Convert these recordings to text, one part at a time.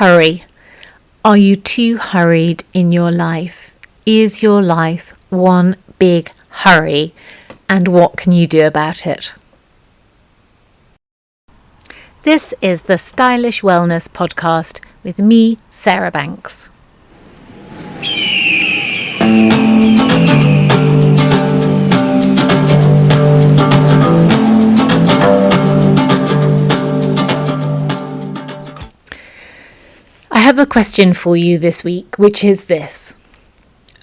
Hurry. Are you too hurried in your life? Is your life one big hurry? And what can you do about it? This is the Stylish Wellness Podcast with me, Sarah Banks. I have a question for you this week, which is this.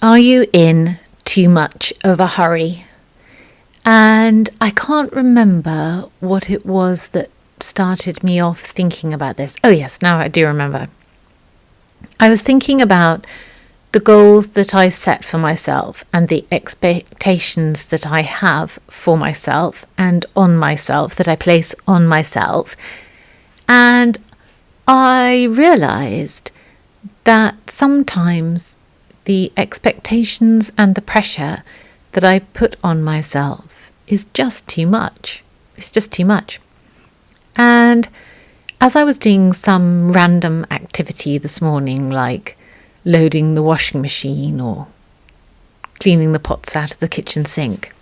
Are you in too much of a hurry? And I can't remember what it was that started me off thinking about this. Oh yes, now I do remember. I was thinking about the goals that I set for myself and the expectations that I have for myself and on myself, that I place on myself. And I realised that sometimes the expectations and the pressure that I put on myself is just too much. It's just too much. And as I was doing some random activity this morning, like loading the washing machine or cleaning the pots out of the kitchen sink,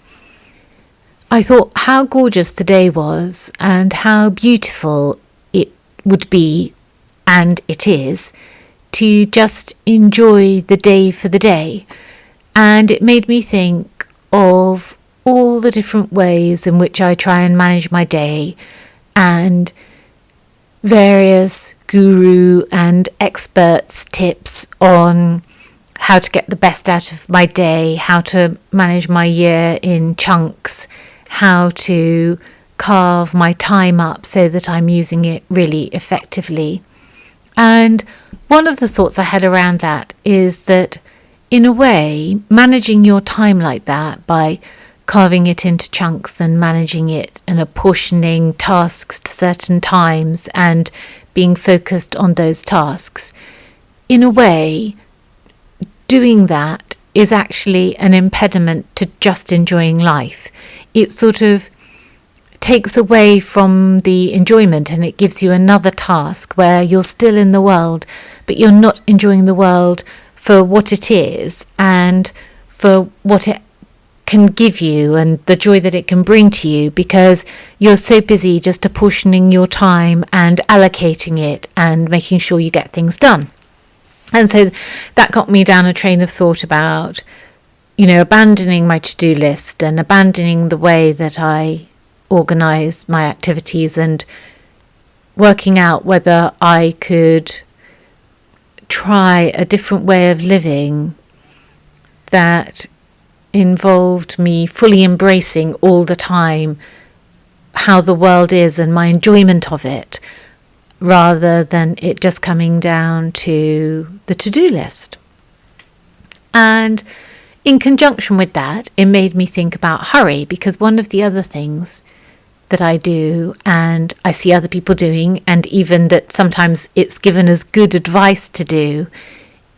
I thought how gorgeous the day was and how beautiful it would be, and it is, to just enjoy the day for the day. And it made me think of all the different ways in which I try and manage my day, and various guru and experts' tips on how to get the best out of my day, how to manage my year in chunks, how to carve my time up so that I'm using it really effectively. And one of the thoughts I had around that is that, in a way, managing your time like that by carving it into chunks and managing it and apportioning tasks to certain times and being focused on those tasks, in a way, doing that is actually an impediment to just enjoying life. It sort of takes away from the enjoyment and it gives you another task where you're still in the world, but you're not enjoying the world for what it is and for what it can give you and the joy that it can bring to you, because you're so busy just apportioning your time and allocating it and making sure you get things done. And so that got me down a train of thought about, abandoning my to-do list and abandoning the way that I organise my activities and working out whether I could try a different way of living that involved me fully embracing all the time how the world is and my enjoyment of it, rather than it just coming down to the to-do list. And in conjunction with that, it made me think about hurry, because one of the other things that I do and I see other people doing, and even that sometimes it's given as good advice to do,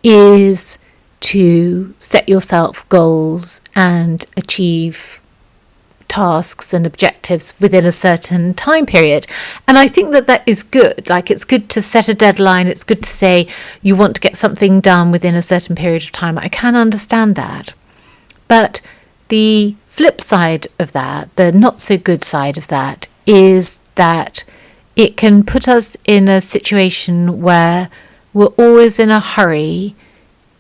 is to set yourself goals and achieve tasks and objectives within a certain time period. And I think that is good. Like, it's good to set a deadline. It's good to say you want to get something done within a certain period of time. I can understand that. But the flip side of that, the not so good side of that, is that it can put us in a situation where we're always in a hurry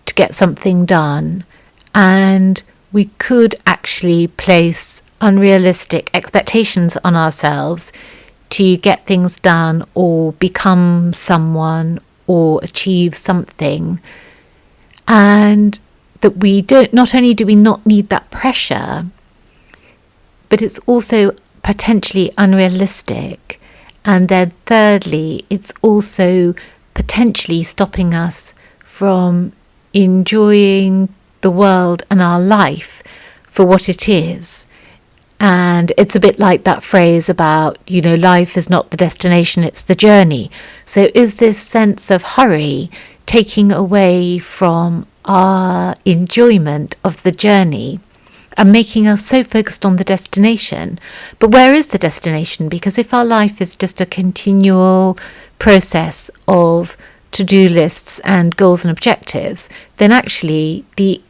to get something done, and we could actually place unrealistic expectations on ourselves to get things done or become someone or achieve something, and that we don't, not only do we not need that pressure, but it's also potentially unrealistic. And then thirdly, it's also potentially stopping us from enjoying the world and our life for what it is. And it's a bit like that phrase about, life is not the destination, it's the journey. So is this sense of hurry taking away from our enjoyment of the journey and making us so focused on the destination? But where is the destination? Because if our life is just a continual process of to-do lists and goals and objectives, then actually the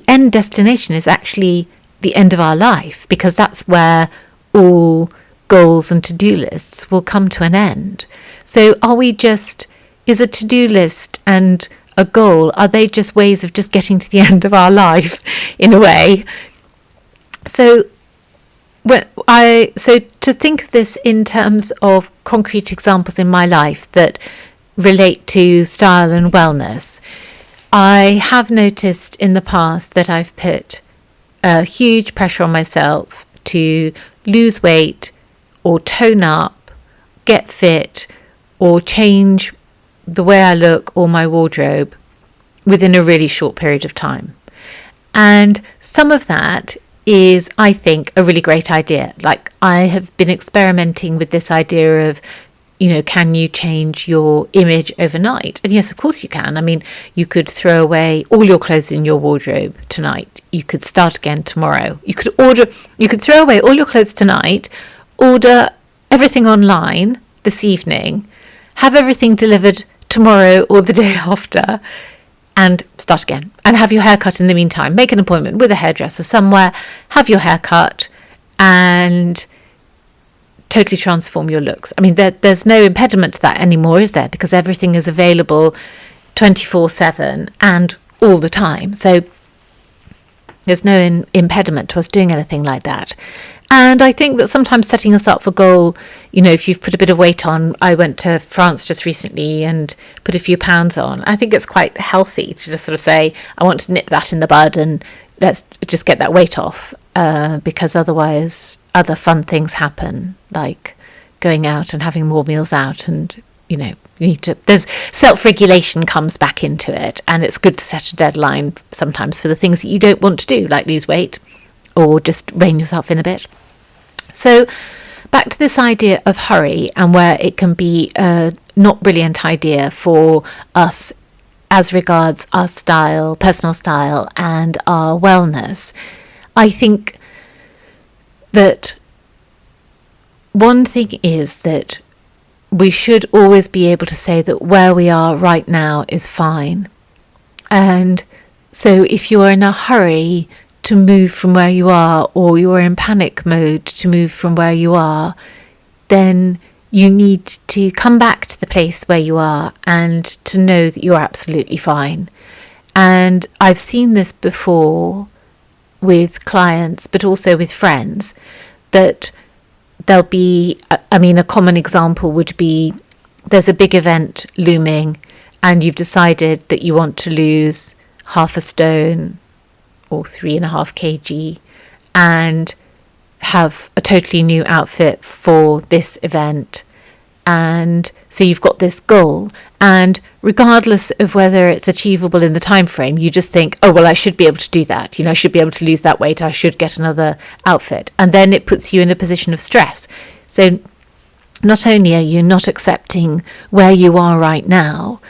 end destination is actually the end of our life, because that's where all goals and to-do lists will come to an end. So is a to-do list and a goal, are they just ways of just getting to the end of our life in a way? So to think of this in terms of concrete examples in my life that relate to style and wellness, I have noticed in the past that I've put a huge pressure on myself to lose weight or tone up, get fit, or change the way I look or my wardrobe within a really short period of time. And some of that is, I think, a really great idea. Like, I have been experimenting with this idea of, can you change your image overnight? And yes, of course you can. I mean, you could throw away all your clothes in your wardrobe tonight. You could start again tomorrow. You could throw away all your clothes tonight, order everything online this evening, have everything delivered tomorrow or the day after, and start again. And have your hair cut in the meantime. Make an appointment with a hairdresser somewhere, have your hair cut, and totally transform your looks. I mean, there's no impediment to that anymore, is there? Because everything is available 24/7 and all the time. So there's no impediment to us doing anything like that. And I think that sometimes setting us up for goal, if you've put a bit of weight on, I went to France just recently and put a few pounds on. I think it's quite healthy to just sort of say, I want to nip that in the bud and let's just get that weight off, because otherwise other fun things happen, like going out and having more meals out, and there's self-regulation comes back into it, and it's good to set a deadline sometimes for the things that you don't want to do, like lose weight or just rein yourself in a bit. So back to this idea of hurry, and where it can be a not brilliant idea for us as regards our style, personal style, and our wellness. I think that one thing is that we should always be able to say that where we are right now is fine. And so if you're in a hurry to move from where you are, or you're in panic mode to move from where you are, then you need to come back to the place where you are and to know that you're absolutely fine. And I've seen this before with clients, but also with friends, that there'll be, a common example would be there's a big event looming and you've decided that you want to lose half a stone or 3.5 kg and have a totally new outfit for this event. And so you've got this goal, and regardless of whether it's achievable in the time frame, you just think, oh, well, I should be able to do that. I should be able to lose that weight. I should get another outfit. And then it puts you in a position of stress. So not only are you not accepting where you are right now,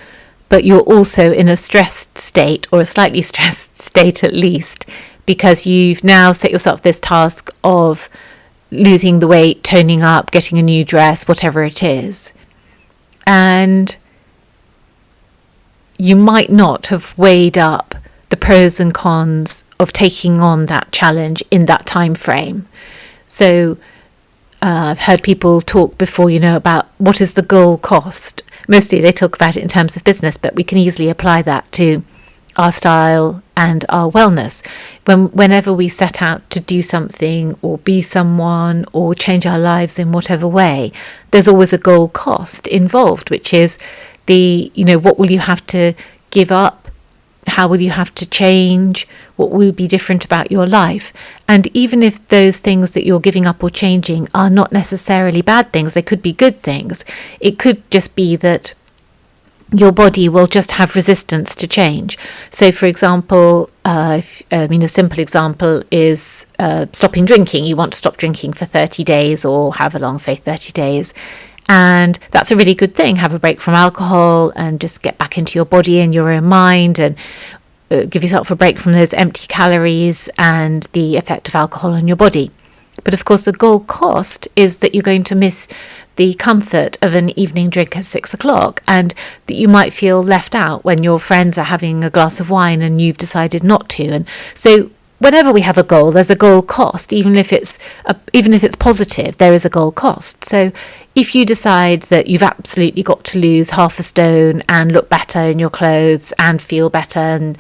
but you're also in a stressed state, or a slightly stressed state at least, because you've now set yourself this task of losing the weight, toning up, getting a new dress, whatever it is. And you might not have weighed up the pros and cons of taking on that challenge in that time frame. So I've heard people talk before, about what is the goal cost. Mostly they talk about it in terms of business, but we can easily apply that to our style and our wellness. Whenever we set out to do something or be someone or change our lives in whatever way, there's always a goal cost involved, which is what will you have to give up? How will you have to change? What will be different about your life? And even if those things that you're giving up or changing are not necessarily bad things, they could be good things. It could just be that your body will just have resistance to change. So, for example, a simple example is stopping drinking. You want to stop drinking for 30 days or however long, say 30 days. And that's a really good thing. Have a break from alcohol and just get back into your body and your own mind, and give yourself a break from those empty calories and the effect of alcohol on your body. But of course, the goal cost is that you're going to miss the comfort of an evening drink at 6 o'clock, and that you might feel left out when your friends are having a glass of wine and you've decided not to. And so whenever we have a goal, there's a goal cost. Even if it's positive, there is a goal cost. So if you decide that you've absolutely got to lose half a stone and look better in your clothes and feel better, and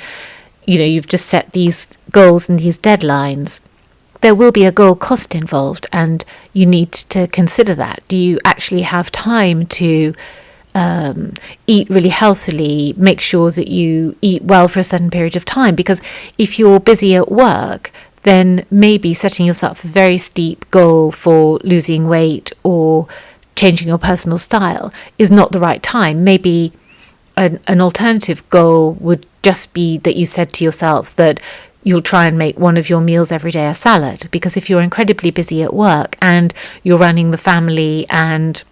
you've just set these goals and these deadlines, there will be a goal cost involved, and you need to consider that. Do you actually have time to eat really healthily, make sure that you eat well for a certain period of time? Because if you're busy at work, then maybe setting yourself a very steep goal for losing weight or changing your personal style is not the right time. Maybe an alternative goal would just be that you said to yourself that you'll try and make one of your meals every day a salad, because if you're incredibly busy at work and you're running the family and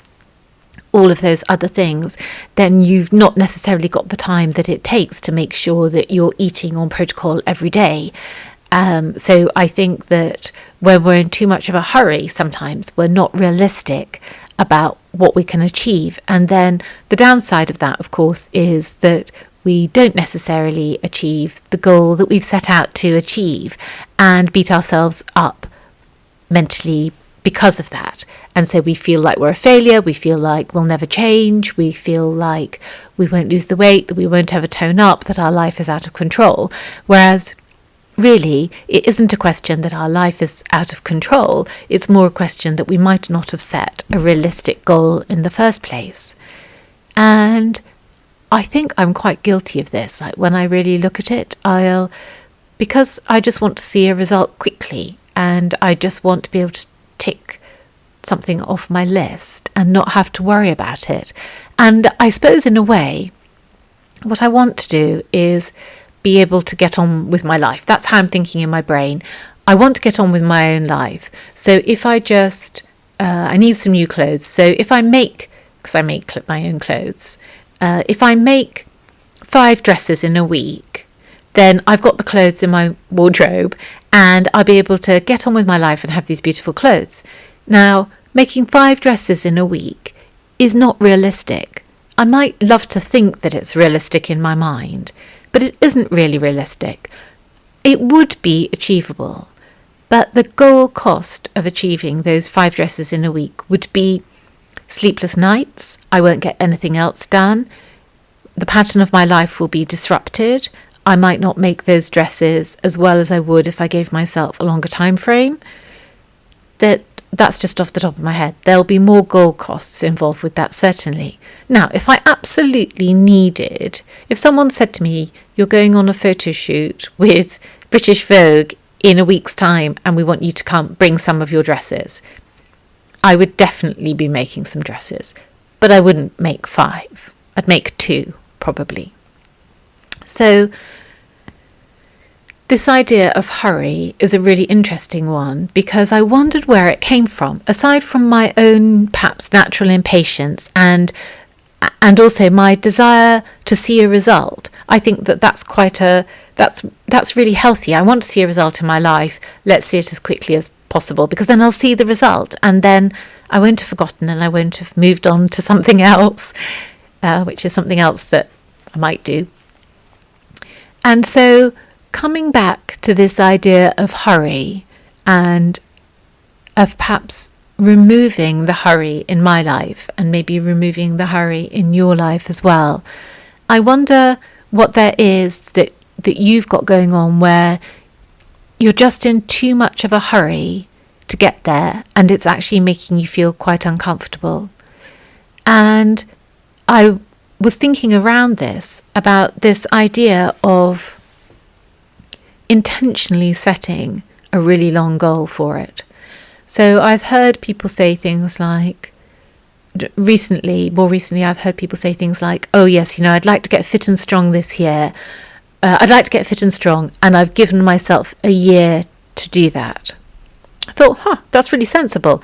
all of those other things, then you've not necessarily got the time that it takes to make sure that you're eating on protocol every day. So I think that when we're in too much of a hurry, sometimes we're not realistic about what we can achieve. And then the downside of that, of course, is that we don't necessarily achieve the goal that we've set out to achieve and beat ourselves up mentally because of that. And so we feel like we're a failure, we feel like we'll never change, we feel like we won't lose the weight, that we won't ever tone up, that our life is out of control. Whereas really, it isn't a question that our life is out of control, it's more a question that we might not have set a realistic goal in the first place. And I think I'm quite guilty of this. Like, when I really look at it, because I just want to see a result quickly, and I just want to be able to tick something off my list and not have to worry about it. And I suppose in a way, what I want to do is be able to get on with my life. That's how I'm thinking in my brain. I want to get on with my own life. So if I just, I need some new clothes. So if I make, because I make my own clothes, if I make 5 dresses in a week, then I've got the clothes in my wardrobe and I'll be able to get on with my life and have these beautiful clothes. Now, making 5 dresses in a week is not realistic. I might love to think that it's realistic in my mind, but it isn't really realistic. It would be achievable, but the goal cost of achieving those 5 dresses in a week would be sleepless nights. I won't get anything else done. The pattern of my life will be disrupted. I might not make those dresses as well as I would if I gave myself a longer time frame. That's just off the top of my head. There'll be more goal costs involved with that, certainly. Now, if I absolutely needed, if someone said to me, you're going on a photo shoot with British Vogue in a week's time and we want you to come bring some of your dresses, I would definitely be making some dresses, but I wouldn't make 5. I'd make 2, probably. So this idea of hurry is a really interesting one, because I wondered where it came from, aside from my own perhaps natural impatience and also my desire to see a result. I think that's that's really healthy. I want to see a result in my life. Let's see it as quickly as possible, because then I'll see the result and then I won't have forgotten and I won't have moved on to something else, which is something else that I might do. And so coming back to this idea of hurry and of perhaps removing the hurry in my life and maybe removing the hurry in your life as well, I wonder what there is that you've got going on where you're just in too much of a hurry to get there and it's actually making you feel quite uncomfortable. And I was thinking around this, about this idea of intentionally setting a really long goal for it. So I've heard people say things like, more recently I've heard people say things like, oh yes, I'd like to get fit and strong this year. I'd like to get fit and strong, and I've given myself a year to do that. I thought, that's really sensible.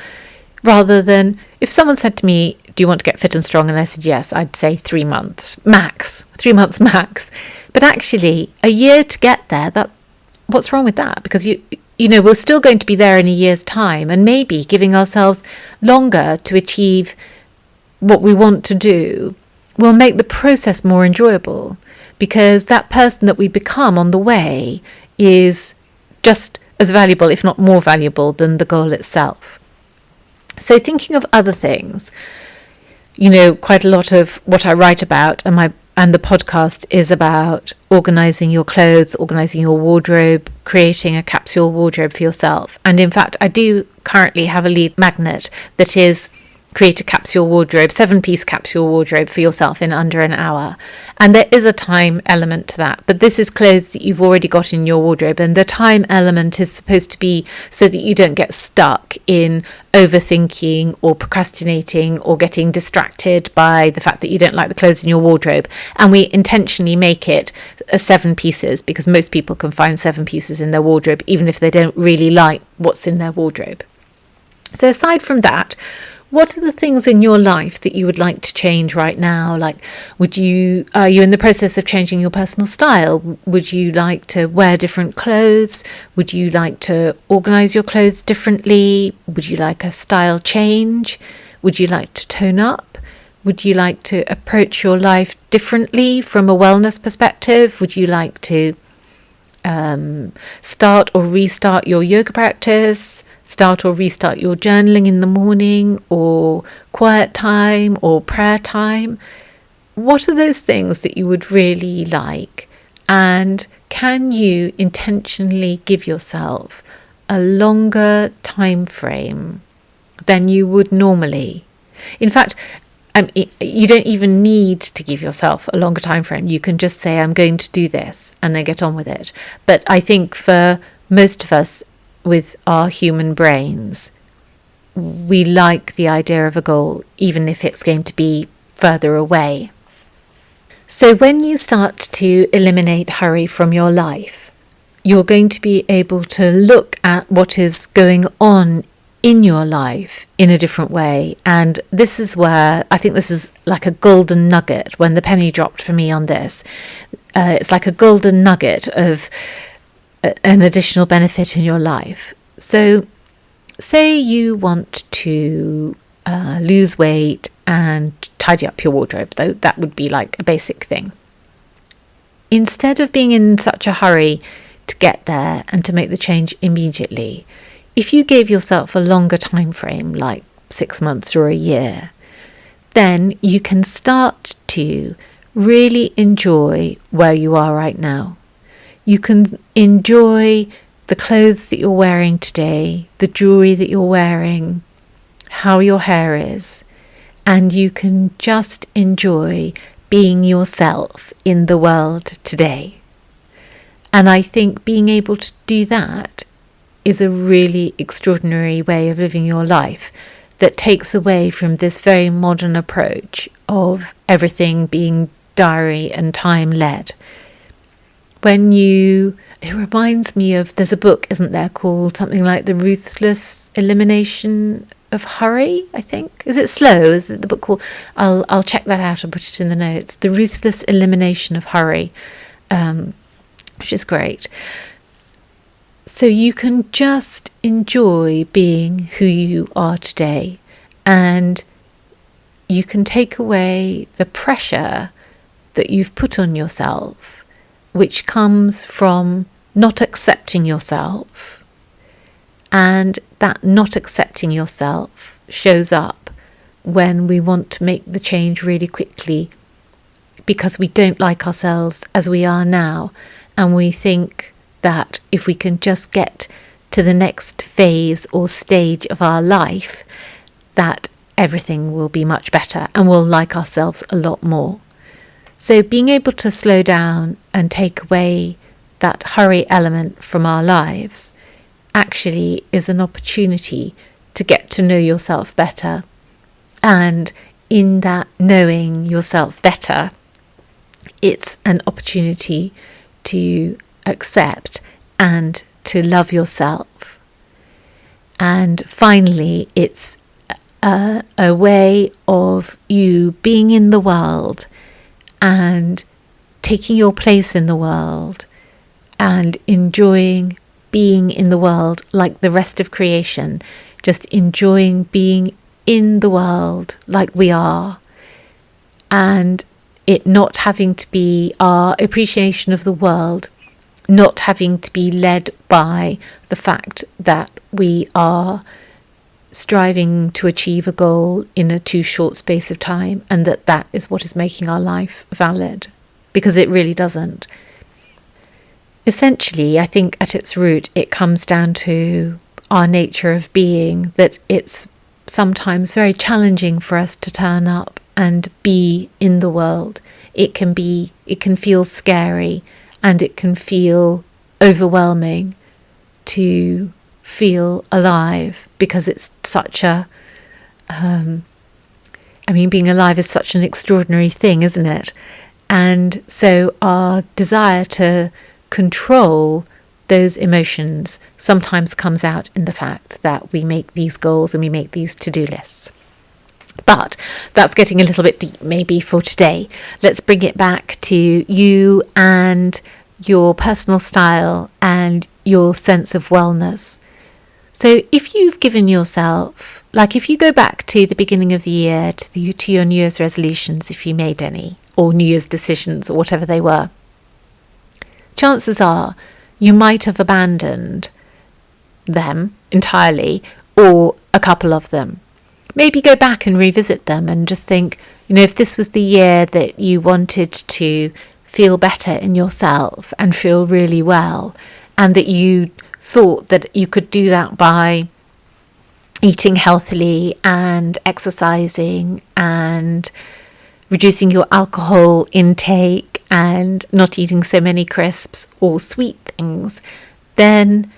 Rather than, if someone said to me, do you want to get fit and strong? And I said yes, I'd say 3 months max, 3 months max. But actually, a year to get there, what's wrong with that? Because we're still going to be there in a year's time, and maybe giving ourselves longer to achieve what we want to do will make the process more enjoyable, because that person that we become on the way is just as valuable, if not more valuable, than the goal itself. So thinking of other things, quite a lot of what I write about and the podcast is about organising your clothes, organising your wardrobe, creating a capsule wardrobe for yourself. And in fact, I do currently have a lead magnet that is create a capsule wardrobe, 7-piece capsule wardrobe for yourself in under an hour. And there is a time element to that, but this is clothes that you've already got in your wardrobe, and the time element is supposed to be so that you don't get stuck in overthinking or procrastinating or getting distracted by the fact that you don't like the clothes in your wardrobe. And we intentionally make it 7 pieces because most people can find 7 pieces in their wardrobe, even if they don't really like what's in their wardrobe. So aside from that, what are the things in your life that you would like to change right now? Like, are you in the process of changing your personal style? Would you like to wear different clothes? Would you like to organise your clothes differently? Would you like a style change? Would you like to tone up? Would you like to approach your life differently from a wellness perspective? Would you like to start or restart your yoga practice? Start or restart your journaling in the morning, or quiet time, or prayer time? What are those things that you would really like? And can you intentionally give yourself a longer time frame than you would normally? In fact, you don't even need to give yourself a longer time frame. You can just say, I'm going to do this, and then get on with it. But I think for most of us, with our human brains, we like the idea of a goal, even if it's going to be further away. So when you start to eliminate hurry from your life, you're going to be able to look at what is going on in your life in a different way. And this is where I think this is like a golden nugget. When the penny dropped for me on this, it's like a golden nugget of an additional benefit in your life. So say you want to lose weight and tidy up your wardrobe, though that would be like a basic thing. Instead of being in such a hurry to get there and to make the change immediately, if you gave yourself a longer time frame, like 6 months or a year, then you can start to really enjoy where you are right now. You can enjoy the clothes that you're wearing today, the jewelry that you're wearing, how your hair is, and you can just enjoy being yourself in the world today. And I think being able to do that is a really extraordinary way of living your life that takes away from this very modern approach of everything being diary and time led. It reminds me of, there's a book, isn't there, called something like The Ruthless Elimination of Hurry, I think. Is it slow? Is it the book called? I'll check that out and put it in the notes. The Ruthless Elimination of Hurry, which is great. So you can just enjoy being who you are today, and you can take away the pressure that you've put on yourself, which comes from not accepting yourself. And that not accepting yourself shows up when we want to make the change really quickly because we don't like ourselves as we are now, and we think that if we can just get to the next phase or stage of our life, that everything will be much better and we'll like ourselves a lot more. So being able to slow down and take away that hurry element from our lives actually is an opportunity to get to know yourself better. And in that knowing yourself better, it's an opportunity to accept and to love yourself. And finally, it's a way of you being in the world and taking your place in the world and enjoying being in the world like the rest of creation, just enjoying being in the world like we are, and it not having to be our appreciation of the world, not having to be led by the fact that we are striving to achieve a goal in a too short space of time, and that is what is making our life valid, because it really doesn't. Essentially, I think at its root, it comes down to our nature of being, that it's sometimes very challenging for us to turn up and be in the world. It can feel scary, and it can feel overwhelming to feel alive, because it's such being alive is such an extraordinary thing, isn't it? And so our desire to control those emotions sometimes comes out in the fact that we make these goals and we make these to-do lists. But that's getting a little bit deep maybe for today. Let's bring it back to you and your personal style and your sense of wellness. So if you've given yourself, like if you go back to the beginning of the year, to your New Year's resolutions, if you made any, or New Year's decisions, or whatever they were, chances are you might have abandoned them entirely, or a couple of them. Maybe go back and revisit them and just think, if this was the year that you wanted to feel better in yourself and feel really well, and that you thought that you could do that by eating healthily and exercising and reducing your alcohol intake and not eating so many crisps or sweet things, then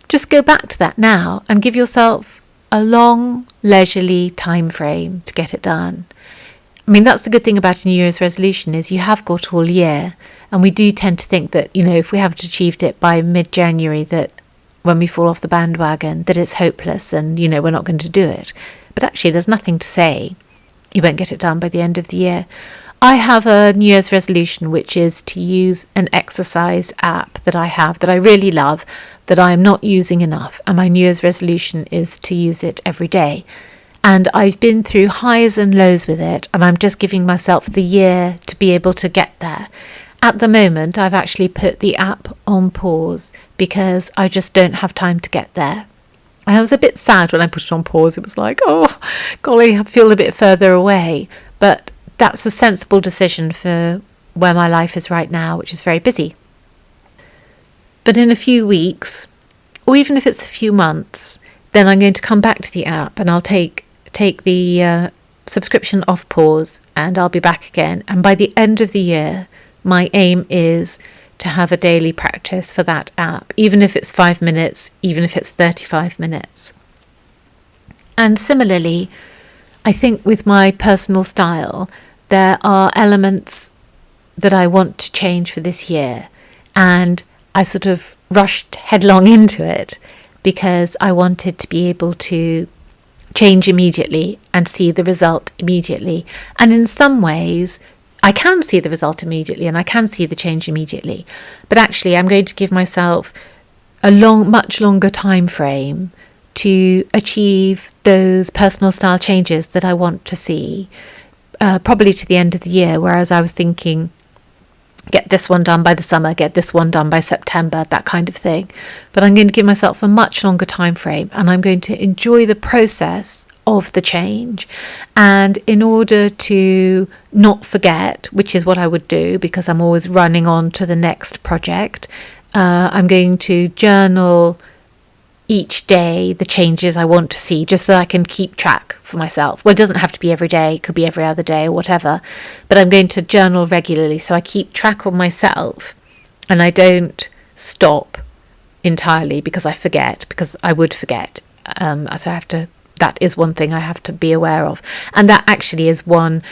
just go back to that now and give yourself a long, leisurely time frame to get it done. That's the good thing about a New Year's resolution, is you have got all year, and we do tend to think that, if we haven't achieved it by mid-January, that when we fall off the bandwagon, that it's hopeless and, we're not going to do it. But actually, there's nothing to say you won't get it done by the end of the year. I have a New Year's resolution, which is to use an exercise app that I have, that I really love, that I'm not using enough. And my New Year's resolution is to use it every day. And I've been through highs and lows with it, and I'm just giving myself the year to be able to get there. At the moment, I've actually put the app on pause because I just don't have time to get there. And I was a bit sad when I put it on pause. It was like, oh, golly, I feel a bit further away. But that's a sensible decision for where my life is right now, which is very busy. But in a few weeks, or even if it's a few months, then I'm going to come back to the app and I'll take the subscription off pause, and I'll be back again. And by the end of the year, my aim is to have a daily practice for that app, even if it's 5 minutes, even if it's 35 minutes. And similarly, I think with my personal style, there are elements that I want to change for this year, and I sort of rushed headlong into it because I wanted to be able to change immediately and see the result immediately. And in some ways, I can see the result immediately and I can see the change immediately. But actually, I'm going to give myself a much longer time frame to achieve those personal style changes that I want to see, probably to the end of the year, whereas I was thinking, get this one done by the summer, get this one done by September, that kind of thing. But I'm going to give myself a much longer time frame, and I'm going to enjoy the process of the change. And in order to not forget, which is what I would do because I'm always running on to the next project, I'm going to journal each day the changes I want to see, just so I can keep track for myself. Well, it doesn't have to be every day, it could be every other day or whatever, but I'm going to journal regularly so I keep track of myself and I don't stop entirely because I forget, because I would forget. So that is one thing I have to be aware of. And that actually is one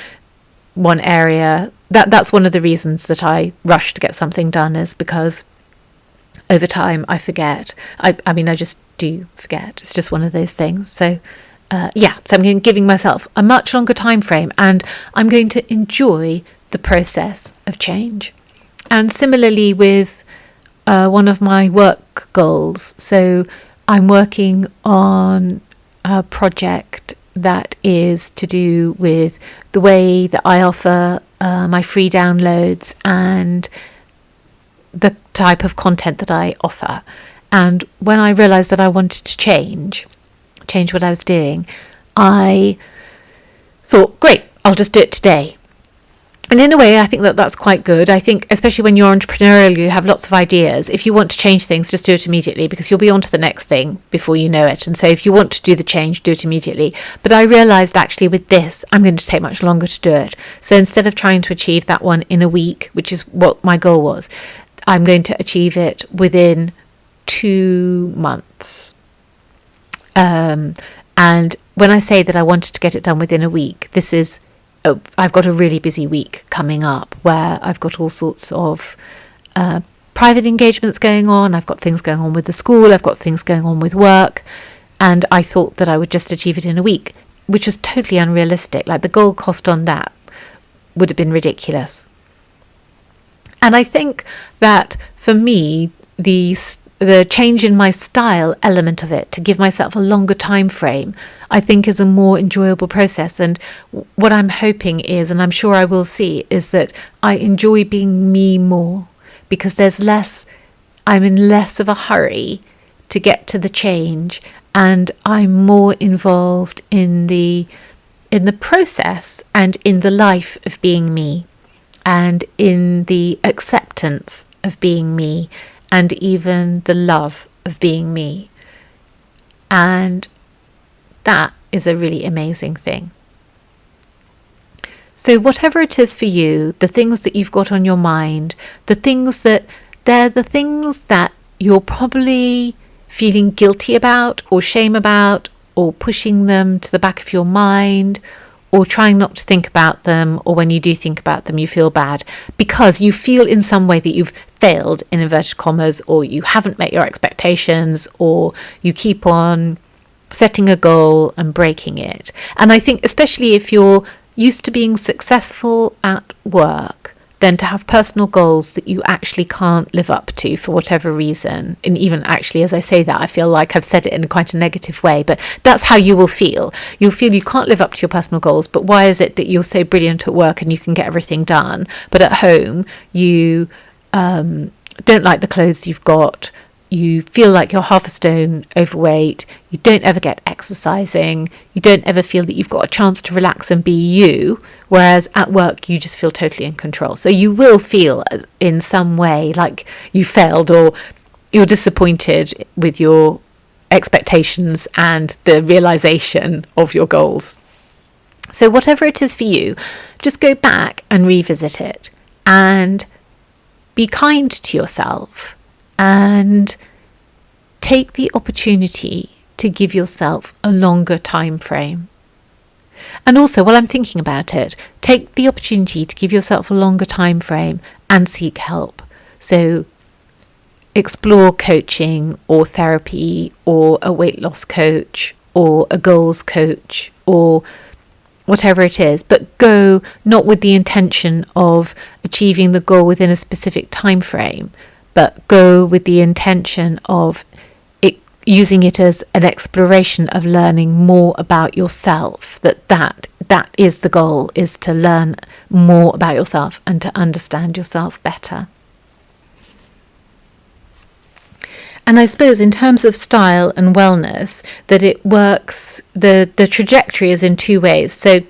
area, that's one of the reasons that I rush to get something done, is because over time I forget. I just do forget. It's just one of those things. So so I'm giving myself a much longer time frame, and I'm going to enjoy the process of change. And similarly with one of my work goals. So I'm working on a project that is to do with the way that I offer my free downloads and the type of content that I offer. And when I realised that I wanted to change what I was doing, I thought, great, I'll just do it today. And in a way, I think that that's quite good. I think, especially when you're entrepreneurial, you have lots of ideas. If you want to change things, just do it immediately, because you'll be on to the next thing before you know it. And so if you want to do the change, do it immediately. But I realised actually with this, I'm going to take much longer to do it. So instead of trying to achieve that one in a week, which is what my goal was, I'm going to achieve it within 2 months. And when I say that I wanted to get it done within a week, this is, I've got a really busy week coming up where I've got all sorts of private engagements going on. I've got things going on with the school. I've got things going on with work. And I thought that I would just achieve it in a week, which was totally unrealistic. Like, the goal cost on that would have been ridiculous. And I think that for me, the change in my style element of it, to give myself a longer time frame, I think is a more enjoyable process. And what I'm hoping is, and I'm sure I will see, is that I enjoy being me more, because I'm in less of a hurry to get to the change, and I'm more involved in the process and in the life of being me, and in the acceptance of being me, and even the love of being me. And that is a really amazing thing. So whatever it is for you, the things that you've got on your mind, they're the things that you're probably feeling guilty about, or shame about, or pushing them to the back of your mind, or trying not to think about them, or when you do think about them, you feel bad because you feel in some way that you've failed, in inverted commas, or you haven't met your expectations, or you keep on setting a goal and breaking it. And I think especially if you're used to being successful at work, then to have personal goals that you actually can't live up to for whatever reason. And even actually, as I say that, I feel like I've said it in quite a negative way, but that's how you will feel. You'll feel you can't live up to your personal goals, but why is it that you're so brilliant at work and you can get everything done, but at home you don't like the clothes you've got, you feel like you're half a stone overweight, you don't ever get exercising, you don't ever feel that you've got a chance to relax and be you, whereas at work you just feel totally in control. So you will feel in some way like you failed, or you're disappointed with your expectations and the realization of your goals. So whatever it is for you, just go back and revisit it and be kind to yourself, and take the opportunity to give yourself a longer time frame. And also, while I'm thinking about it, take the opportunity to give yourself a longer time frame and seek help. So explore coaching or therapy or a weight loss coach or a goals coach or whatever it is, but go not with the intention of achieving the goal within a specific time frame, but go with the intention of using it as an exploration of learning more about yourself. That is the goal, is to learn more about yourself and to understand yourself better. And I suppose in terms of style and wellness, that it works, the trajectory is in two ways. So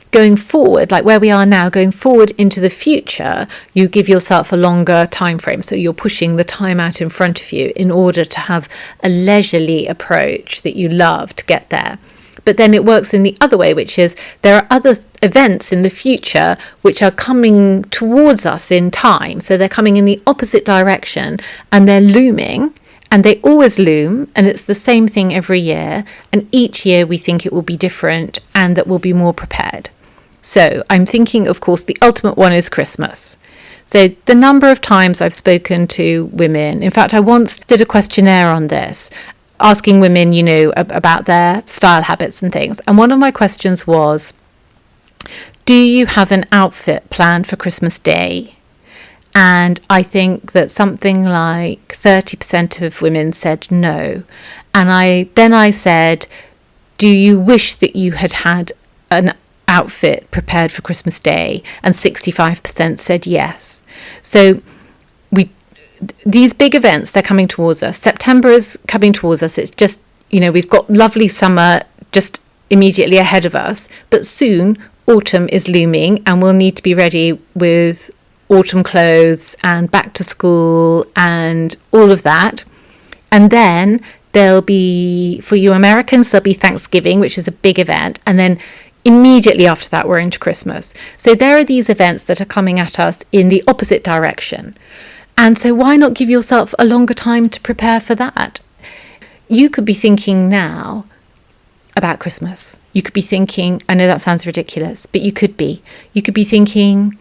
going forward, like where we are now, going forward into the future, you give yourself a longer time frame. So you're pushing the time out in front of you in order to have a leisurely approach that you love to get there. But then it works in the other way, which is there are other events in the future which are coming towards us in time. So they're coming in the opposite direction and they're looming. And they always loom, and it's the same thing every year. And each year we think it will be different and that we'll be more prepared. So I'm thinking, of course, the ultimate one is Christmas. So the number of times I've spoken to women, in fact, I once did a questionnaire on this, asking women, about their style habits and things. And one of my questions was, do you have an outfit planned for Christmas Day? And I think that something like 30% of women said no. And I said, do you wish that you had had an outfit prepared for Christmas Day? And 65% said yes. So these big events, they're coming towards us. September is coming towards us. It's just, we've got lovely summer just immediately ahead of us. But soon, autumn is looming, and we'll need to be ready with autumn clothes and back to school and all of that. And then there'll be, for you Americans, there'll be Thanksgiving, which is a big event. And then immediately after that, we're into Christmas. So there are these events that are coming at us in the opposite direction. And so why not give yourself a longer time to prepare for that? You could be thinking now about Christmas. You could be thinking, I know that sounds ridiculous, but you could be thinking,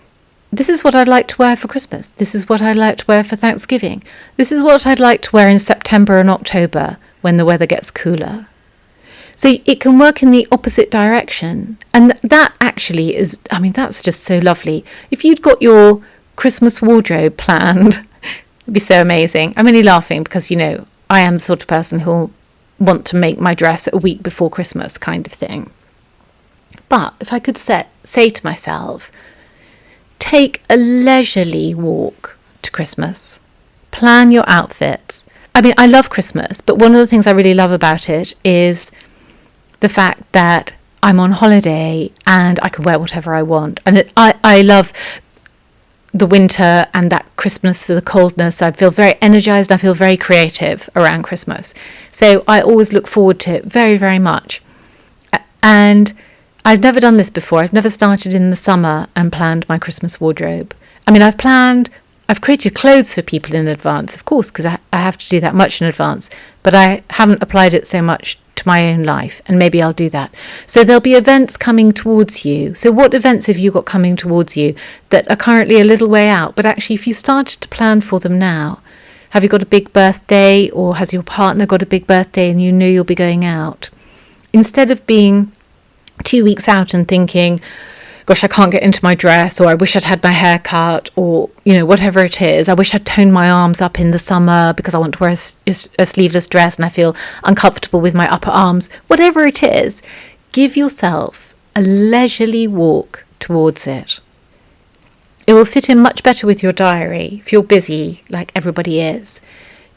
this is what I'd like to wear for Christmas. This is what I'd like to wear for Thanksgiving. This is what I'd like to wear in September and October when the weather gets cooler. So it can work in the opposite direction. And that actually is, that's just so lovely. If you'd got your Christmas wardrobe planned, it'd be so amazing. I'm only laughing because, I am the sort of person who'll want to make my dress a week before Christmas kind of thing. But if I could say to myself, take a leisurely walk to Christmas, plan your outfits. I love Christmas, but one of the things I really love about it is the fact that I'm on holiday and I can wear whatever I want. And I love the winter and that Christmas, the coldness. I feel very energized. I feel very creative around Christmas. So I always look forward to it very, very much. And I've never done this before. I've never started in the summer and planned my Christmas wardrobe. I've created clothes for people in advance, of course, because I have to do that much in advance. But I haven't applied it so much to my own life, and maybe I'll do that. So there'll be events coming towards you. So what events have you got coming towards you that are currently a little way out, but actually if you started to plan for them now? Have you got a big birthday, or has your partner got a big birthday and you know you'll be going out? Instead of being 2 weeks out and thinking, gosh, I can't get into my dress, or I wish I'd had my hair cut, or, whatever it is. I wish I'd toned my arms up in the summer because I want to wear a sleeveless dress and I feel uncomfortable with my upper arms. Whatever it is, give yourself a leisurely walk towards it. It will fit in much better with your diary if you're busy like everybody is.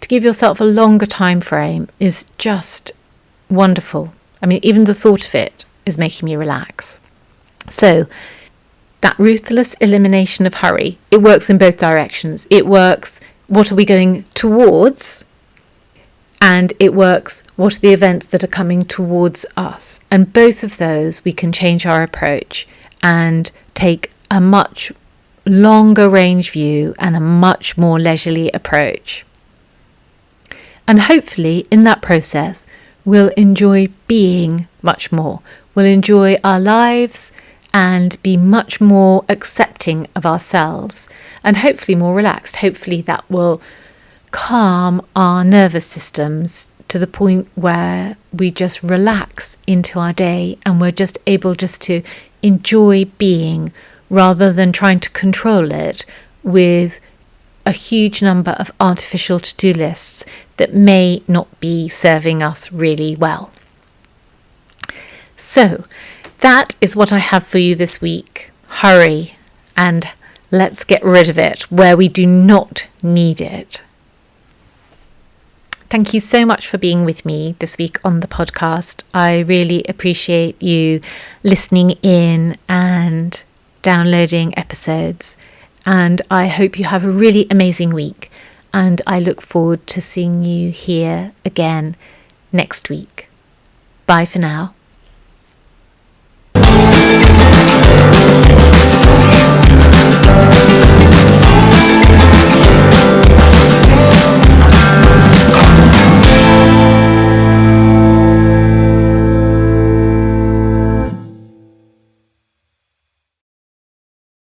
To give yourself a longer time frame is just wonderful. Even the thought of it is making me relax. So that ruthless elimination of hurry, it works in both directions. It works, what are we going towards? And it works, what are the events that are coming towards us? And both of those, we can change our approach and take a much longer range view and a much more leisurely approach. And hopefully in that process, we'll enjoy being much more. We'll enjoy our lives and be much more accepting of ourselves and hopefully more relaxed. Hopefully that will calm our nervous systems to the point where we just relax into our day and we're just able just to enjoy being rather than trying to control it with a huge number of artificial to-do lists that may not be serving us really well. So that is what I have for you this week. Hurry, and let's get rid of it where we do not need it. Thank you so much for being with me this week on the podcast. I really appreciate you listening in and downloading episodes. And I hope you have a really amazing week. And I look forward to seeing you here again next week. Bye for now.